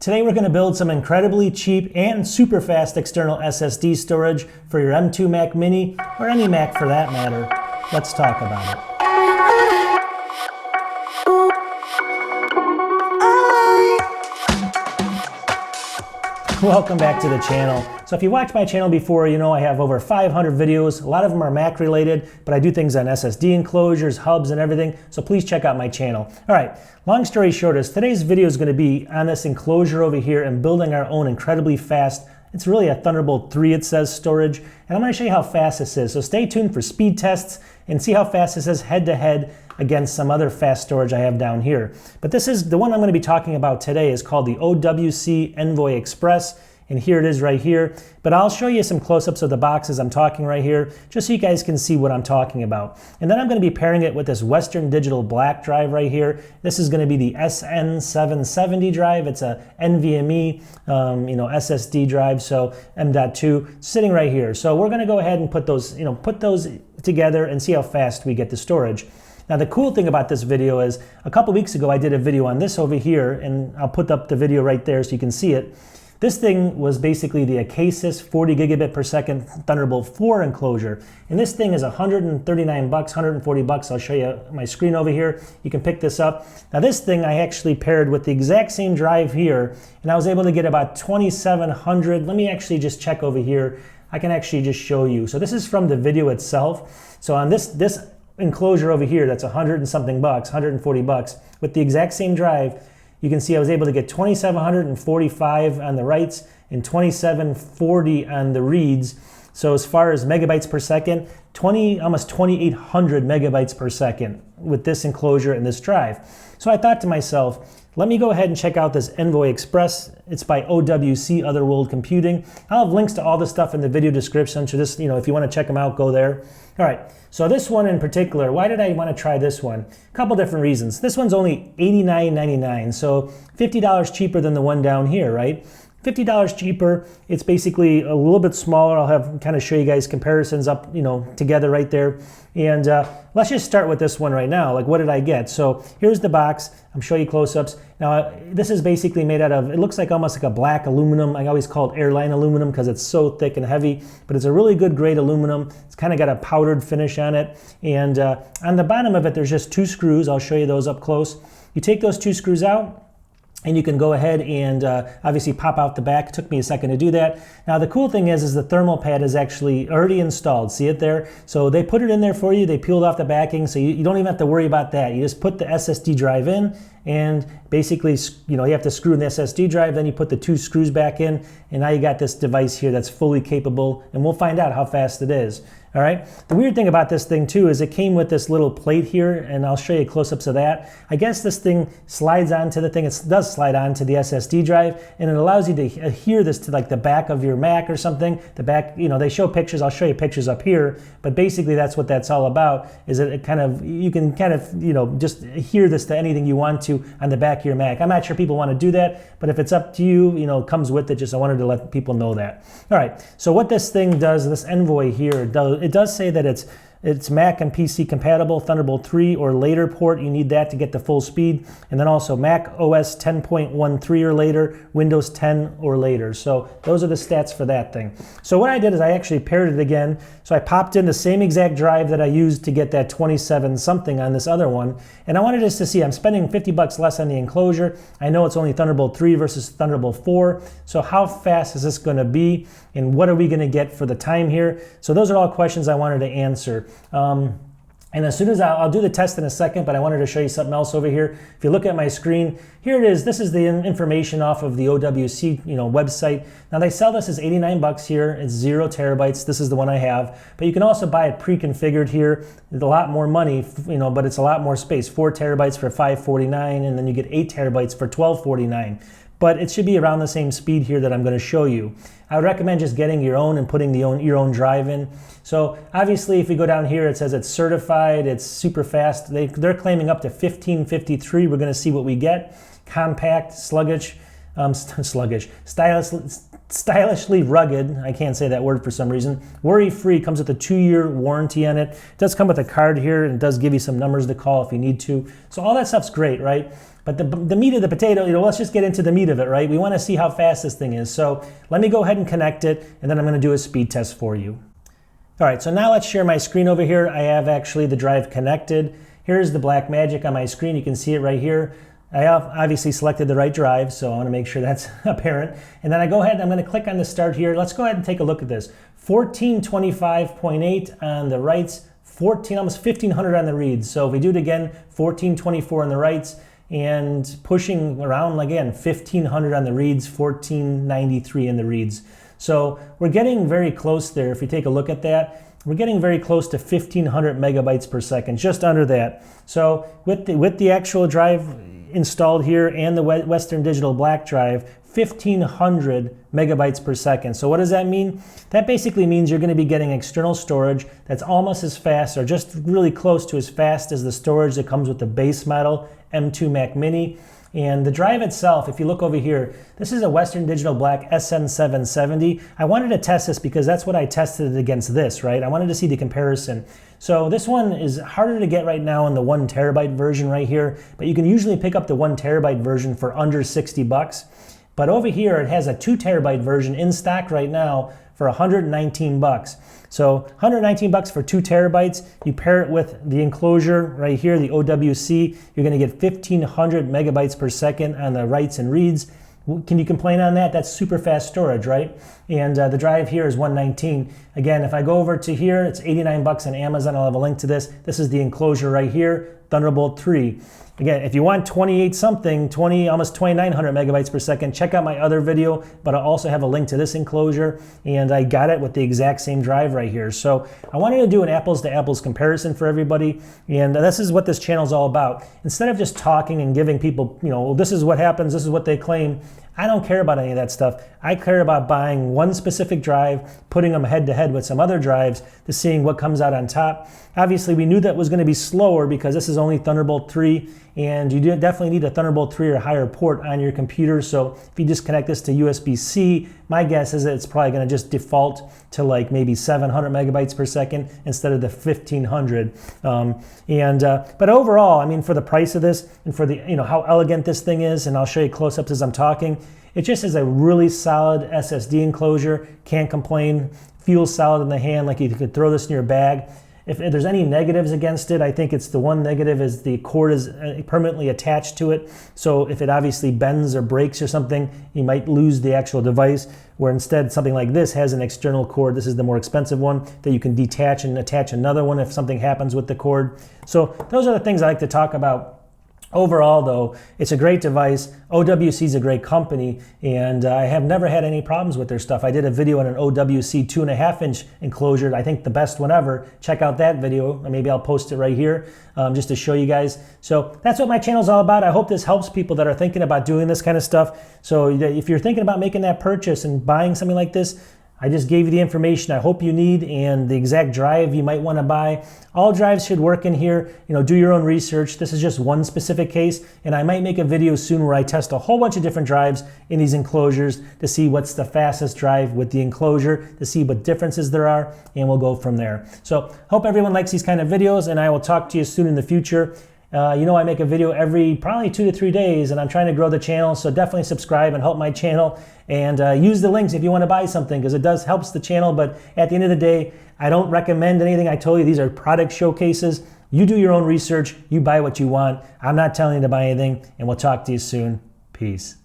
Today we're going to build some incredibly cheap and super fast external SSD storage for your M2 Mac Mini, or any Mac for that matter. Let's talk about it. Welcome back to the channel. So if you watched my channel before, you know I have over 500 videos. A lot of them are Mac related, but I do things on SSD enclosures, hubs, and everything. So please check out my channel. All right, long story short is today's video is going to be on this enclosure over here and building our own incredibly fast, it's really a Thunderbolt 3 it says, storage. And I'm going to show you how fast this is. So stay tuned for speed tests and see how fast this is head to head against some other fast storage I have down here. But this is the one I'm going to be talking about today is called the OWC Envoy Express. And here it is right here. But I'll show you some close-ups of the boxes I'm talking right here, just so you guys can see what I'm talking about. And then I'm going to be pairing it with this Western Digital black drive right here. This is going to be the SN770 drive. It's a NVMe SSD drive, so M.2 sitting right here. So we're going to go ahead and put those together and see how fast we get the storage. Now the cool thing about this video is a couple weeks ago I did a video on this over here, and I'll put up the video right there so you can see it. This thing was basically the Acasis 40 gigabit per second Thunderbolt 4 enclosure. And this thing is $139, $140. I'll show you my screen over here. You can pick this up. Now this thing I actually paired with the exact same drive here, and I was able to get about 2,700. Let me actually just check over here. I can actually just show you. So this is from the video itself. So on this enclosure over here, that's 100 and something bucks, $140, with the exact same drive, you can see I was able to get 2,745 on the writes and 2,740 on the reads. So as far as megabytes per second, almost 2,800 megabytes per second with this enclosure and this drive. So I thought to myself, let me go ahead and check out this Envoy Express. It's by OWC Otherworld Computing. I'll have links to all the stuff in the video description, so just, if you want to check them out, go there. All right, so this one in particular, why did I want to try this one? A couple different reasons. This one's only $89.99, so $50 cheaper than the one down here, right? $50 cheaper. It's basically a little bit smaller. I'll have kind of show you guys comparisons up, together right there. And let's just start with this one right now. Like, what did I get? So here's the box. I'm showing you close-ups. Now, this is basically made out of, it looks like almost like a black aluminum. I always call it airline aluminum because it's so thick and heavy, but it's a really good grade aluminum. It's kind of got a powdered finish on it. And on the bottom of it, there's just two screws. I'll show you those up close. You take those two screws out, and you can go ahead and obviously pop out the back. It took me a second to do that. Now the cool thing is the thermal pad is actually already installed. See it there? So they put it in there for you. They peeled off the backing, so you don't even have to worry about that. You just put the SSD drive in, and basically, you have to screw in the SSD drive, then you put the two screws back in, and now you got this device here that's fully capable, and we'll find out how fast it is. All right. The weird thing about this thing too is it came with this little plate here, and I'll show you close-ups of that. I guess this thing slides onto the thing. It does slide onto the SSD drive, and it allows you to adhere this to like the back of your Mac or something. The back, they show pictures. I'll show you pictures up here, but basically that's what that's all about. Is that you can kind of just adhere this to anything you want to on the back of your Mac. I'm not sure people want to do that, but if it's up to you, it comes with it. Just I wanted to let people know that. All right. So what this thing does, this Envoy here it does say that it's Mac and PC compatible, Thunderbolt 3 or later port. You need that to get the full speed. And then also Mac OS 10.13 or later, Windows 10 or later. So those are the stats for that thing. So what I did is I actually paired it again. So I popped in the same exact drive that I used to get that 27 something on this other one. And I wanted just to see, I'm spending $50 less on the enclosure. I know it's only Thunderbolt 3 versus Thunderbolt 4. So how fast is this going to be? And what are we going to get for the time here? So those are all questions I wanted to answer. And as soon as I'll do the test in a second, but I wanted to show you something else over here. If you look at my screen, here it is. This is the information off of the OWC website. Now they sell this as $89 here. It's 0 terabytes. This is the one I have, but you can also buy it pre-configured here. It's a lot more money, but it's a lot more space. 4 terabytes for $549, and then you get 8 terabytes for $1249. But it should be around the same speed here that I'm going to show you. I would recommend just getting your own and putting your own drive in. So obviously if we go down here, it says it's certified, it's super fast. They're claiming up to 1553. We're going to see what we get. Compact, stylishly rugged. I can't say that word for some reason. Worry-free, comes with a 2-year warranty on it. It does come with a card here, and it does give you some numbers to call if you need to. So all that stuff's great, right? But the meat of the potato, let's just get into the meat of it, right? We want to see how fast this thing is. So let me go ahead and connect it, and then I'm going to do a speed test for you. All right, so now let's share my screen over here. I have actually the drive connected. Here's the black magic on my screen. You can see it right here. I have obviously selected the right drive, so I want to make sure that's apparent. And then I go ahead, I'm going to click on the start here. Let's go ahead and take a look at this. 1425.8 on the writes, almost 1500 on the reads. So if we do it again, 1424 on the writes, and pushing around again, 1500 on the reads, 1493 in the reads. So we're getting very close there. If you take a look at that, we're getting very close to 1500 megabytes per second, just under that. So with the actual drive installed here and the Western Digital Black drive, 1500 megabytes per second. So what does that mean? That basically means you're going to be getting external storage that's almost as fast, or just really close to as fast as the storage that comes with the base model M2 Mac Mini. And the drive itself, if you look over here, this is a Western Digital Black SN770. I wanted to test this because that's what I tested it against this, right? I wanted to see the comparison. So this one is harder to get right now in the 1 terabyte version right here, but you can usually pick up the 1 terabyte version for under 60 bucks. But over here, it has a 2 terabyte version in stock right now for 119 bucks. So 119 bucks for 2 terabytes. You pair it with the enclosure right here, the OWC, you're going to get 1500 megabytes per second on the writes and reads. Can you complain on that? That's super fast storage, right? And the drive here is 119. Again, if I go over to here, it's 89 bucks on Amazon. I'll have a link to this. This is the enclosure right here, Thunderbolt 3. Again, if you want 28 something, almost 2900 megabytes per second, check out my other video, but I'll also have a link to this enclosure, and I got it with the exact same drive right here. So I wanted to do an apples to apples comparison for everybody, and this is what this channel is all about. Instead of just talking and giving people, well, this is what happens, this is what they claim, I don't care about any of that stuff. I care about buying one specific drive, putting them head to head with some other drives to seeing what comes out on top. Obviously, we knew that was going to be slower because this is only Thunderbolt 3, and you definitely need a Thunderbolt 3 or higher port on your computer. So if you just connect this to USB-C, my guess is that it's probably going to just default to like maybe 700 megabytes per second instead of the 1500. But overall, I mean, for the price of this and for the how elegant this thing is, and I'll show you close-ups as I'm talking, it just is a really solid SSD enclosure. Can't complain. Feels solid in the hand, like you could throw this in your bag. If there's any negatives against it, I think it's the one negative is the cord is permanently attached to it. So if it obviously bends or breaks or something, you might lose the actual device, where instead something like this has an external cord. This is the more expensive one that you can detach and attach another one if something happens with the cord. So those are the things I like to talk about. Overall, though, it's a great device. OWC is a great company, and I have never had any problems with their stuff. I did a video on an OWC 2.5-inch enclosure, I think the best one ever. Check out that video, or maybe I'll post it right here just to show you guys. So that's what my channel is all about. I hope this helps people that are thinking about doing this kind of stuff. So if you're thinking about making that purchase and buying something like this, I just gave you the information I hope you need and the exact drive you might want to buy. All drives should work in here. Do your own research. This is just one specific case, and I might make a video soon where I test a whole bunch of different drives in these enclosures to see what's the fastest drive with the enclosure, to see what differences there are, and we'll go from there. So hope everyone likes these kind of videos, and I will talk to you soon in the future. I make a video every probably 2 to 3 days, and I'm trying to grow the channel, so definitely subscribe and help my channel, and use the links if you want to buy something, because it helps the channel. But at the end of the day, I don't recommend anything. I told you these are product showcases. You do your own research, you buy what you want. I'm not telling you to buy anything, and we'll talk to you soon. Peace.